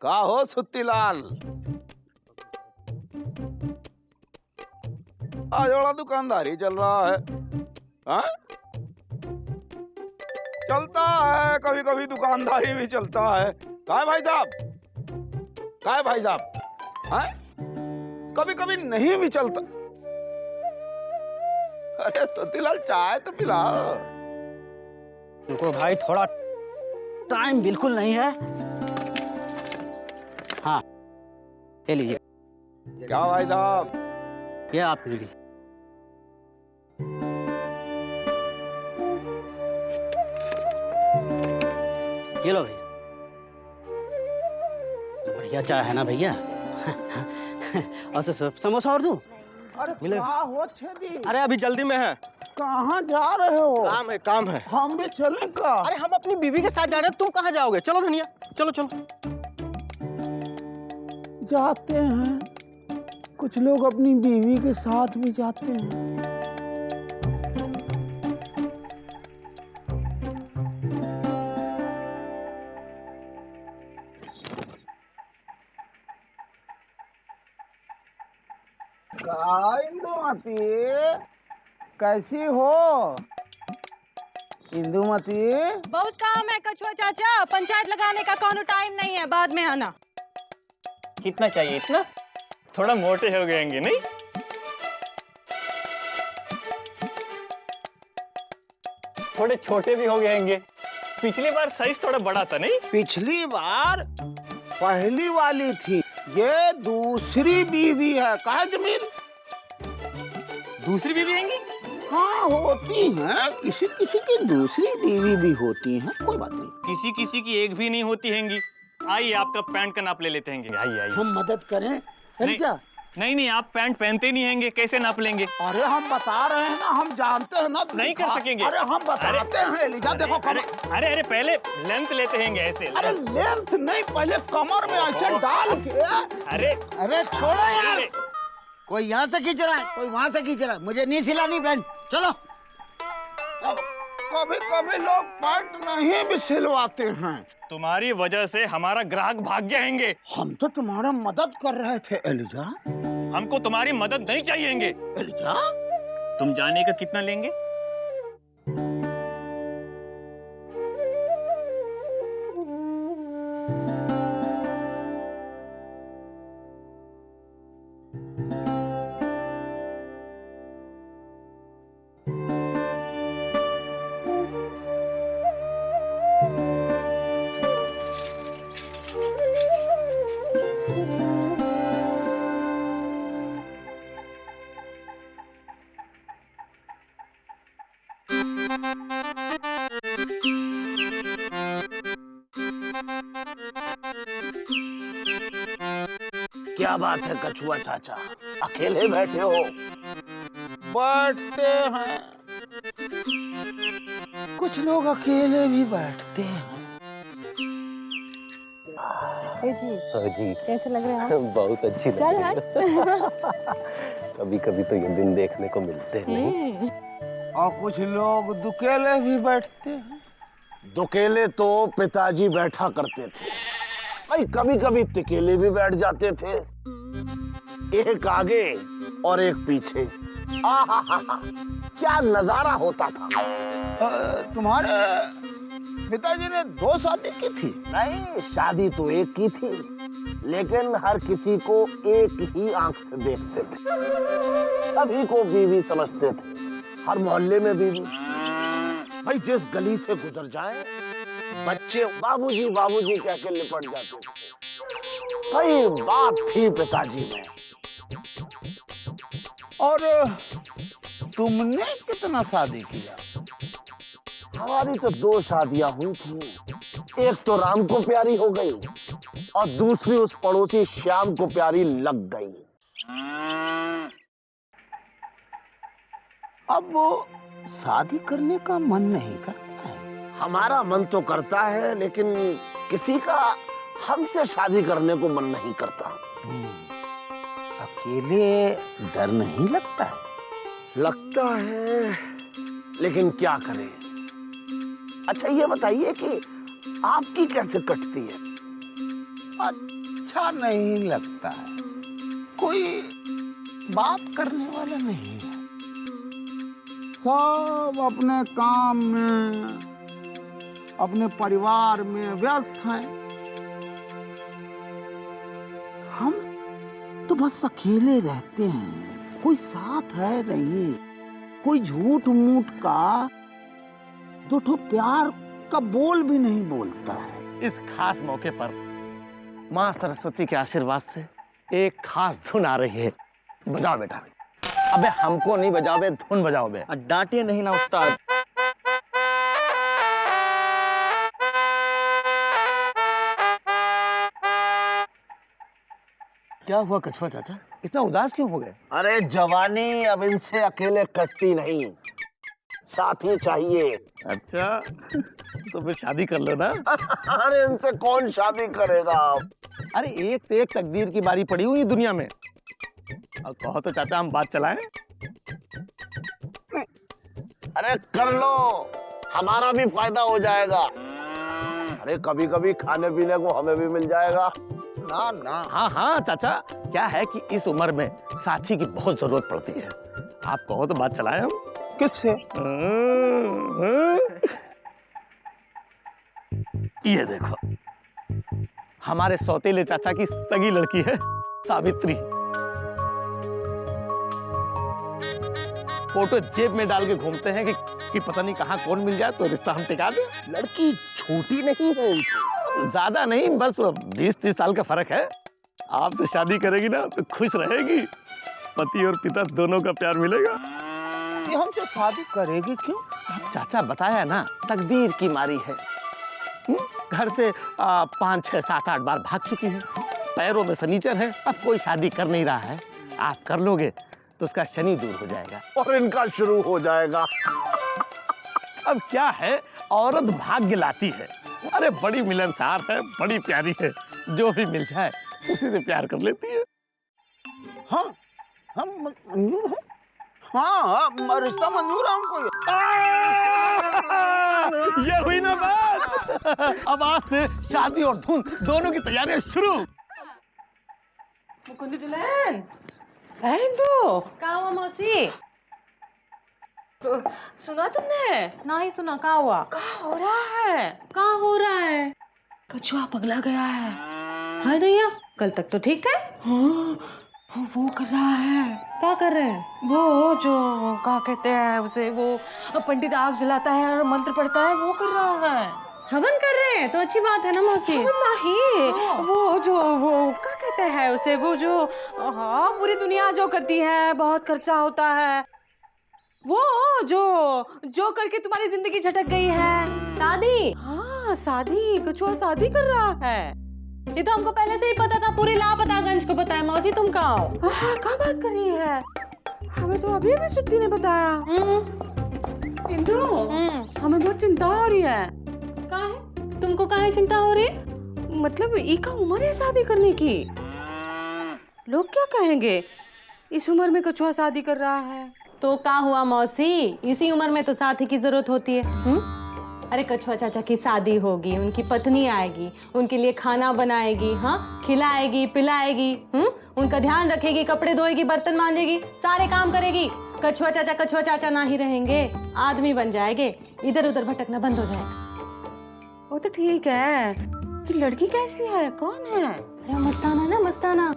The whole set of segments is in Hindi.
का हो सुत्तीलाल, आज बड़ा दुकानदारी चल रहा है। हाँ? चलता है, कभी कभी दुकानदारी भी चलता है। का है भाई साहब? का है भाई साहब? हाँ? कभी कभी नहीं भी चलता। अरे सुत्तीलाल, चाय तो पिलाओ। देखो भाई, थोड़ा टाइम बिल्कुल नहीं है। हाँ, ये लीजिए। क्या भाई साहब? ये आप लीजिए। ये लो भैया, बढ़िया चाय है ना भैया? और समोसा और दूं? अरे क्या हो छेदी? अरे अभी जल्दी में है। कहाँ जा रहे हो? काम है। हम भी चलें का? अरे हम अपनी बीवी के साथ जा रहे हैं, तुम कहाँ जाओगे? चलो धनिया, चलो चलो। जाते हैं, कुछ लोग अपनी बीवी के साथ भी जाते हैं। इंदुमती, कैसी हो इंदुमती? बहुत काम है कछुआ चाचा, पंचायत लगाने का कोनो टाइम नहीं है, बाद में आना। कितना चाहिए? इतना? थोड़ा मोटे हो गएंगे नहीं? थोड़े छोटे भी हो गएंगे। पिछली बार साइज थोड़ा बड़ा था नहीं? पिछली बार पहली वाली थी, ये दूसरी बीवी है। कहा जमीन? दूसरी बीवी आएंगी? हाँ होती हैं, किसी किसी की दूसरी बीवी भी होती हैं, कोई बात नहीं। किसी किसी की एक भी नहीं होती हैंगी। आइए, आपका पैंट का नाप ले लेते हैं। आइए आइए। हम मदद करें? नहीं नहीं, आप पैंट पहनते नहीं हैंगे, कैसे नाप लेंगे? अरे हम बता रहे हैं ना, हम जानते हैं ना। नहीं कर सकेंगे। अरे हम बताते हैं एलिजा, देखो कमर। अरे पहले लेंथ लेते हैंगे ऐसे। अरे लेंथ नहीं, पहले कमर में ऐसे डाल के। अरे छोड़ो यार, कोई यहाँ से खींच रहा है, कोई वहाँ से खींच रहा है, मुझे नहीं सिलानी बहन, चलो। अब कभी कभी लोग पैंट नहीं भी सिलवाते हैं। तुम्हारी वजह से हमारा ग्राहक भाग गए हैंगे। हम तो तुम्हारा मदद कर रहे थे एलिजा। हमको तुम्हारी मदद नहीं चाहिएंगे। एलिजा, तुम जाने का कितना लेंगे? क्या बात है कछुआ चाचा, अकेले बैठे हो? बैठते हैं, कुछ लोग अकेले भी बैठते हैं। जी कैसे लग रहे हैं? बहुत अच्छी लग रही है। कभी कभी तो ये दिन देखने को मिलते हैं नहीं? और कुछ लोग दुकेले भी बैठते हैं। दुकेले तो पिताजी बैठा करते थे भाई, कभी कभी तिकेले भी बैठ जाते थे, एक आगे और एक पीछे। आहा, क्या नजारा होता था। तुम्हारे पिताजी ने 2 शादी की थी? नहीं, शादी तो एक की थी, लेकिन हर किसी को एक ही आंख से देखते थे, सभी को बीवी समझते थे, हर मोहल्ले में बीवी। भाई जिस गली से गुजर जाए बच्चे बाबूजी बाबूजी कह के लिपट जाते थे। भाई बात थी पिताजी में। और तुमने कितना शादी किया? हमारी तो 2 शादियां हुई थी। एक तो राम को प्यारी हो गई और दूसरी उस पड़ोसी श्याम को प्यारी लग गई। अब वो शादी करने का मन नहीं करता है। हमारा मन तो करता है लेकिन किसी का हमसे शादी करने को मन नहीं करता। अकेले डर नहीं लगता है? लगता है लेकिन क्या करें। अच्छा ये बताइए कि आपकी कैसे कटती है? अच्छा नहीं लगता है, कोई बात करने वाला नहीं है। सब अपने काम में अपने परिवार में व्यस्त हैं। हम तो बस अकेले रहते हैं, कोई साथ है नहीं। कोई झूठ मूठ का 2 ठो प्यार का बोल भी नहीं बोलता है। इस खास मौके पर माँ सरस्वती के आशीर्वाद से एक खास धुन आ रही है। बजाओ बेटा। अबे हमको नहीं बजाओ बे, धुन बजाओ बे। डांटिए नहीं ना उस्ताद। क्या हुआ कछुआ चाचा, इतना उदास क्यों हो गए? अरे जवानी अब इनसे अकेले कटती नहीं, साथी चाहिए। अच्छा तो फिर शादी कर लो ना। अरे इनसे कौन शादी करेगा? अरे एक से एक तकदीर की बारी पड़ी हुई है दुनिया में। और कहो तो चाचा हम बात चलाएं। अरे कर लो, हमारा भी फायदा हो जाएगा। अरे कभी कभी खाने पीने को हमें भी मिल जाएगा। ना ना, हाँ हाँ चाचा, क्या है कि इस उम्र में साथी की बहुत जरूरत पड़ती है। आप कहो तो बात चलाएं हम। किससे? ये देखो, हमारे सौतेले चाचा की सगी लड़की है सावित्री। फोटो जेब में डाल के घूमते हैं कि पता नहीं कहाँ कौन मिल जाए तो रिश्ता हम टिका दें। लड़की छोटी नहीं है, ज्यादा नहीं, बस 20-30 साल का फर्क है। आपसे शादी करेगी ना तो खुश रहेगी, पति और पिता दोनों का प्यार मिलेगा। ये हमसे शादी करेगी क्यों? चाचा बताया ना, तकदीर की मारी है। घर से 5, 6, 7, 8 बार भाग चुकी है, पैरों में शनीचर है, अब कोई शादी कर नहीं रहा है। आप कर लोगे तो उसका शनि दूर हो जाएगा और इनका शुरू हो जाएगा। अब क्या है, औरत भाग्य लाती है। अरे बड़ी मिलनसार है, बड़ी प्यारी है, जो भी मिल जाए उसी से प्यार कर लेती है। हाँ हम मंजूर है। हाँ रिश्ता मंजूर है हमको। ये हुई ना बात। अब आज से शादी और धूम दोनों की तैयारियां शुरू। मुकुंदी दुल्हन, हिंदू का हुआ मौसी? सुना तुमने? ना ही सुना, का हुआ? क्या हो रहा है? का हो रहा है? कछुआ पगला गया है। हाय दैया, कल तक तो ठीक थे। हाँ, वो कर रहा है। क्या कर रहे हैं? वो जो क्या कहते हैं उसे, वो पंडित आग जलाता है और मंत्र पढ़ता है, वो कर रहा है। हवन कर रहे हैं तो अच्छी बात है ना मौसी। नहीं, वो क्या कहते हैं उसे, वो जो हाँ पूरी दुनिया जो करती है, बहुत खर्चा होता है, वो जो करके तुम्हारी जिंदगी झटक गई है। शादी? हाँ शादी, कछुआ शादी कर रहा है। ये तो हमको पहले से ही पता था, पूरी लापतागंज को पता है। मौसी तुम कहाँ हो? क्या बात कर रही है? हमें तो अभी अभी सुट्टी ने बताया। इंदु, हमें बहुत चिंता हो रही है। काहे? तुमको काहे चिंता हो रही? मतलब इका उम्र है शादी करने की, लोग क्या कहेंगे इस उम्र में कछुआ शादी कर रहा है। तो क्या हुआ मौसी, इसी उम्र में तो साथी की जरूरत होती है। अरे कछुआ चाचा की शादी होगी, उनकी पत्नी आएगी, उनके लिए खाना बनाएगी, हाँ खिलाएगी पिलाएगी, उनका ध्यान रखेगी, कपड़े धोएगी, बर्तन मांजेगी, सारे काम करेगी। कछुआ चाचा ना ही रहेंगे, आदमी बन जाएंगे, इधर उधर भटकना बंद हो जाएगा। वो तो ठीक है, कि लड़की कैसी है, कौन है? अरे मस्ताना ना, मस्ताना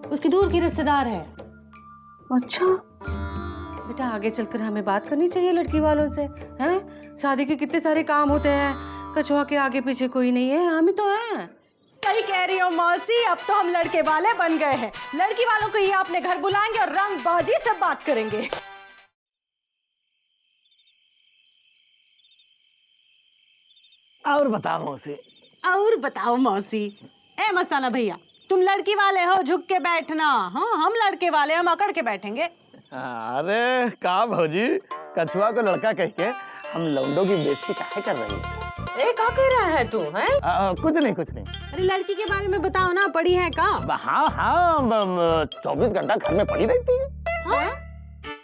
उसकी दूर की रिश्तेदार है। अच्छा, बेटा आगे चलकर हमें बात करनी चाहिए लड़की वालों से, हैं? शादी के कितने सारे काम होते हैं, कछुआ के आगे पीछे कोई नहीं है, हम ही तो हैं। सही कह रही हो मौसी, अब तो हम लड़के वाले बन गए हैं। लड़की वालों को ये अपने घर बुलाएंगे और रंगबाजी से बात करेंगे। और बताओ मौसी। और बताओ मौसी। ए मस्ताना भैया, तुम लड़की वाले हो, झुक के बैठना। हाँ, हम लड़के वाले, हम अकड़ के बैठेंगे। अरे का भौजी, कछुआ को लड़का कह के हम लौंडों की बेइज्जती काहे कर रही है? ए क्या कह रहा है तू, हैं? कुछ नहीं कुछ नहीं। अरे लड़की के बारे में बताओ ना, पढ़ी है का? हाँ हाँ, 24 घंटा घर में पड़ी रहती है।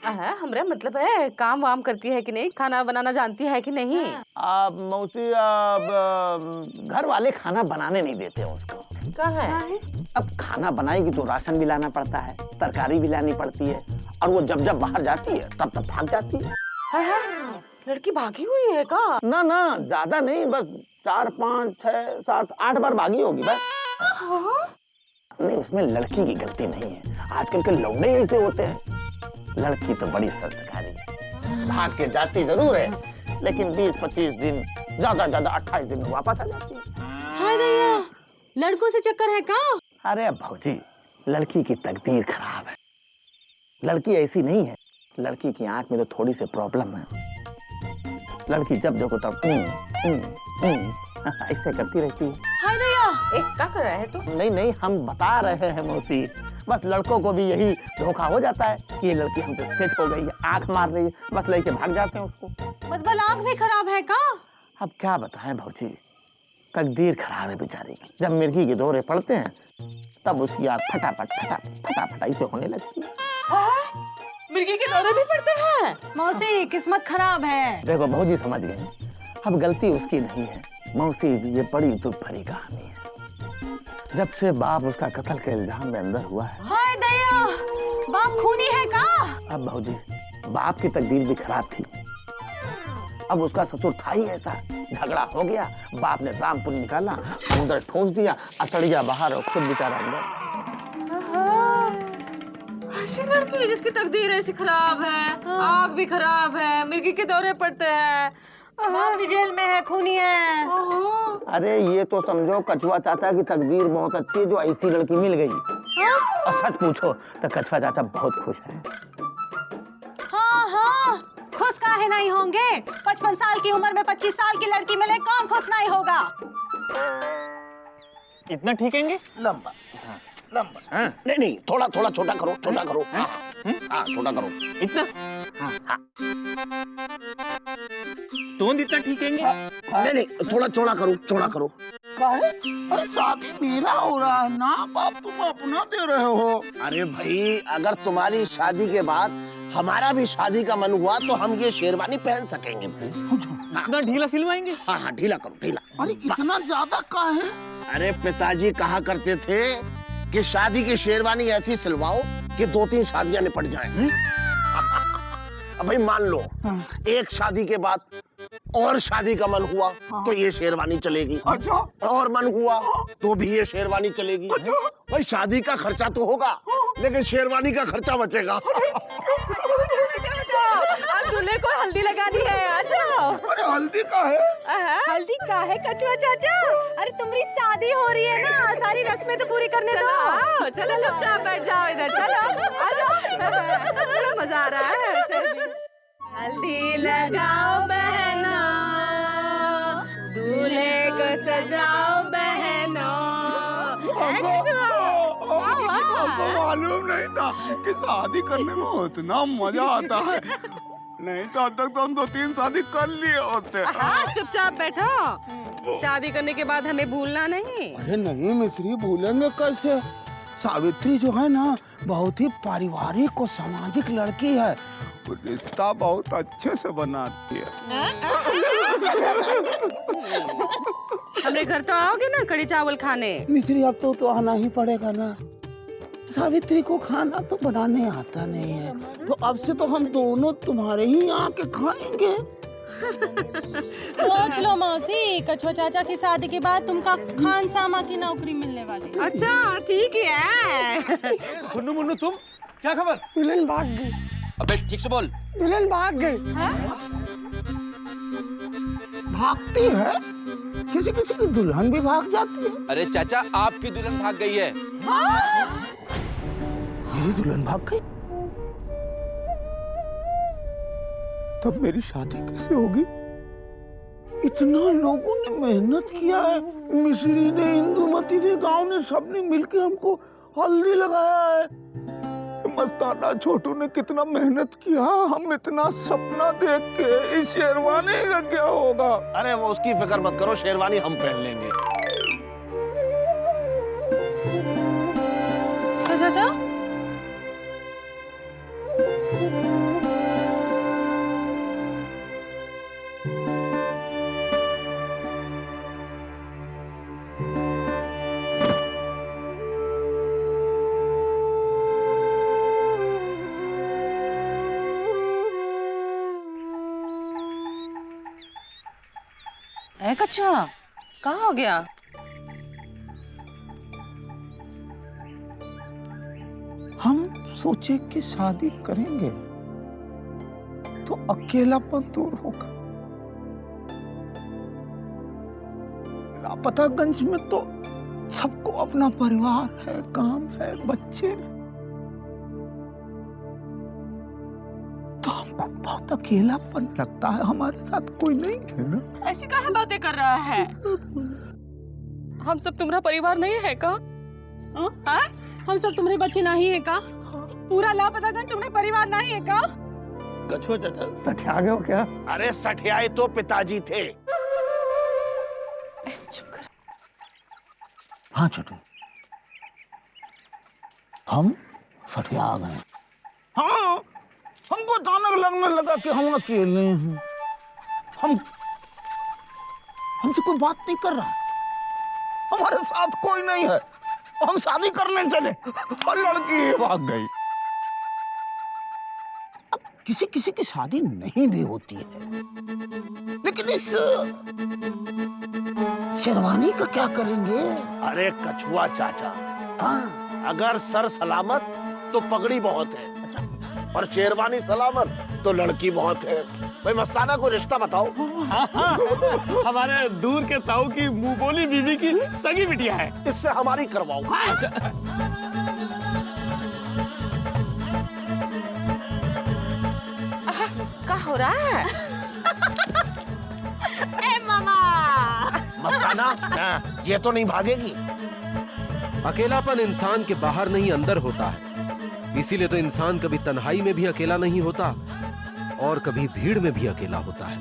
हमरा मतलब है काम वाम करती है कि नहीं, खाना बनाना जानती है कि नहीं? मौसी, घर वाले खाना बनाने नहीं देते हैं उसको। क्या है? अब खाना बनाएगी तो राशन भी लाना पड़ता है, तरकारी भी लानी पड़ती है, और वो जब जब बाहर जाती है तब तब भाग जाती है। लड़की भागी हुई है का? ना ना, ज्यादा नहीं, बस 4, 5, 6, 7, 8 बार भागी होगी बस। नहीं, उसमें लड़की की गलती नहीं है, आजकल के लौंडे ऐसे होते हैं। लड़की तो बड़ी संस्कारी है, भाग के जाती जरूर है, लेकिन 20-25 दिन, ज्यादा 28 दिन में वापस आ जाती है। हाय दैया, लड़कों से चक्कर है का? अरे भौजी, लड़की की तकदीर खराब है। लड़की ऐसी नहीं है, लड़की की आंख में तो थोड़ी सी प्रॉब्लम है। लड़की जब देखो तब ऐसे करती रहती है। हाय दैया, क्या कर रहा है तू? नहीं नहीं, हम बता रहे हैं मौसी, बस लड़कों को भी यही धोखा हो जाता है कि ये लड़की हमसे सेट हो गई है, आंख मार रही है, बस लेके भाग जाते हैं उसको। मतलब आंख भी खराब है का? अब क्या बताएं भौजी, तकदीर खराब है बेचारी की। जब मिर्गी के दौरे पड़ते हैं तब उसकी आंख फटाफट ऐसे होने लगती है। मिर्गी के दौरे भी पड़ते हैं? मौसी, किस्मत खराब है। देखो भौजी, समझ गए, अब गलती उसकी नहीं है मौसी, ये बड़ी दुख भरी कहानी है। जब से बाप उसका कत्ल के इल्जाम में अंदर हुआ है। हाय दैया, बाप खूनी है का? अब भौजी, बाप की तकदीर भी खराब थी। अब उसका ससुर था ही ऐसा, झगड़ा हो गया, बाप ने रामपुर निकाला, अंदर ठोंस दिया, अतड़िया बाहर और खुद बेचारा अंदर। ऐसी लड़की जिसकी तकदीर ऐसी खराब है, आँख भी खराब है, मिर्गी के दौरे पड़ते हैं, बाप भी जेल में है, खूनी है। अरे ये तो समझो कछुआ चाचा की तकदीर बहुत अच्छी है जो ऐसी लड़की मिल गई। और सच पूछो तो कछुआ चाचा बहुत खुश है। हाँ, खुश काहे नहीं होंगे? 55 साल की उम्र में 25 साल की लड़की मिले, कौन खुश नहीं होगा? इतना ठीक है? लंबा लंबा, नहीं, थोड़ा छोटा करो, छोटा करो। हाँ, छोटा करो। इतना? तो इतना ठीक है? नहीं, थोड़ा चौड़ा करो, चौड़ा करो। काहे? अरे शादी मेरा हो रहा है ना बाप, तुम अपना दे रहे हो। अरे भाई, अगर तुम्हारी शादी के बाद हमारा भी शादी का मन हुआ तो हम ये शेरवानी पहन सकेंगे भाई। इतना ढीला सिलवाएंगे? हाँ, ढीला करो, ढीला। अरे इतना ज्यादा काहे? अरे पिताजी कहा करते थे कि शादी की शेरवानी ऐसी सिलवाओ कि 2-3 शादियां निपट जाएं। अब भाई मान लो एक शादी के बाद और शादी का मन हुआ तो ये शेरवानी चलेगी। अच्छा। और मन हुआ तो भी ये शेरवानी चलेगी। भाई शादी का खर्चा तो होगा लेकिन शेरवानी का खर्चा बचेगा। दूल्हे को हल्दी लगानी है। अच्छा, अरे हल्दी का है? हल्दी का है कछुआ चाचा? अरे तुम्हारी शादी हो रही है ना, सारी रस्में तो पूरी करने दो। चलो चुपचाप बैठ जाओ इधर, चलो आ जाओ, बड़ा मजा आ रहा है ऐसे भी। हल्दी लगाओ बहनों, दूल्हे को सजाओ बहनों। हमको मालूम नहीं था कि शादी करने में इतना मजा आता है। नहीं तो अब तक तो हम 2-3 शादी कर लिए होते। हाँ, चुपचाप बैठो, शादी करने के बाद हमें भूलना नहीं। अरे नहीं मिश्री, भूलेंगे कैसे? सावित्री जो है ना, बहुत ही पारिवारिक और सामाजिक लड़की है। वो रिश्ता बहुत अच्छे से बनाती है। हमरे घर तो आओगे ना कड़ी चावल खाने? मिश्री अब तो आना ही पड़ेगा ना। सावित्री को खाना तो बनाने आता नहीं है, तो अब से तो हम दोनों तुम्हारे ही आके खाएंगे। सोच लो मौसी, कछुआ चाचा की शादी के बाद तुमका खान सामा की नौकरी मिलने वाली। अच्छा, ठीक है। मुन्नू तुम क्या खबर? मिलन भाग गई। अबे ठीक से बोल। दुल्हन भाग गई। भागती है? किसी किसी की दुल्हन भी भाग जाती है। अरे चाचा, आपकी दुल्हन भाग गई है। मेरी दुल्हन भाग गई? तब मेरी शादी कैसे होगी? इतना लोगों ने मेहनत किया है, मिश्री ने, इंदुमती ने, गांव ने, सबने मिलकर हमको हल्दी लगाया है। मस्ताना छोटू ने कितना मेहनत किया, हम इतना सपना देख के इस शेरवानी का क्या होगा? अरे वो उसकी फिक्र मत करो, शेरवानी हम पहन लेंगे। चाचा कछुआ कहाँ हो गया? हम सोचे कि शादी करेंगे तो अकेलापन दूर होगा। लापतागंज में तो सबको अपना परिवार है, काम है, बच्चे, तो हमको बहुत अकेलापन लगता है। हमारे साथ कोई नहीं है ना। ऐसी काहे बातें कर रहा है? हम सब तुम्हारा परिवार नहीं है का? हाँ? हम सब तुम्हारे बच्चे नहीं है का? पूरा लापतागंज तुम्हारा परिवार नहीं है का? कछुआ चाचा सठिया गए हो क्या? अरे सठियाए तो पिताजी थे। चुप कर। हाँ छोटू, हम सठिया गए। हाँ, हमको अचानक लगने लगा कि हम अकेले हैं। हमसे कोई बात नहीं कर रहा, हमारे साथ कोई नहीं है। हम शादी करने चले और लड़की भाग गई। अब किसी किसी की शादी नहीं भी होती है, लेकिन इस शेरवानी का क्या करेंगे? अरे कछुआ चाचा, हाँ, अगर सर सलामत तो पगड़ी बहुत है, और शेरवानी सलामत तो लड़की बहुत है। भाई मस्ताना को रिश्ता बताओ। हमारे दूर के ताऊ की मुंह बोली बीवी की सगी बिटिया है। इससे हमारी करवाओ। क्या हो रहा है? ए मामा! मस्ताना, ये तो नहीं भागेगी। अकेलापन इंसान के बाहर नहीं अंदर होता है, इसीलिए तो इंसान कभी तन्हाई में भी अकेला नहीं होता और कभी भीड़ में भी अकेला होता है।